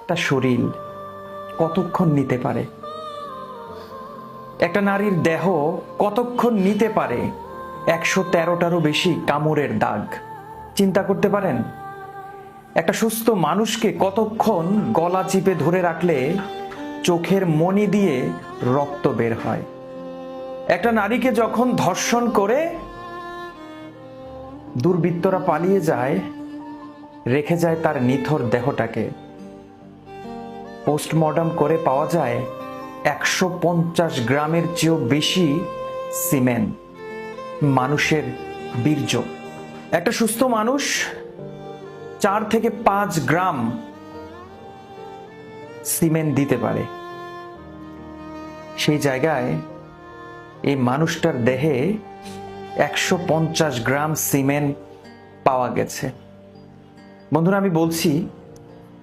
একটা শরীর কতক্ষণ নিতে পারে? একটা নারীর দেহ কতক্ষণ নিতে পারে 113টারও বেশি কামড়ের দাগ? চিন্তা করতে পারেন? একটা সুস্থ মানুষকে কতক্ষণ গলা চিপে ধরে রাখলে চোখের মণি দিয়ে রক্ত বের হয়? একটা নারীকে যখন ধর্ষণ করে দুর্বৃত্তরা পালিয়ে যায়, রেখে যায় তার নিথর দেহটাকে, পোস্টমর্টম করে পাওয়া যায় 150 গ্রামের চেয়েও বেশি সিমেন্ট, মানুষের বীর্য। একটা সুস্থ মানুষ 4 থেকে 5 গ্রাম সিমেন্ট দিতে পারে। সেই জায়গায় এই মানুষটার দেহে 150 গ্রাম সিমেন্ট পাওয়া গেছে। বন্ধুরা, আমি বলছি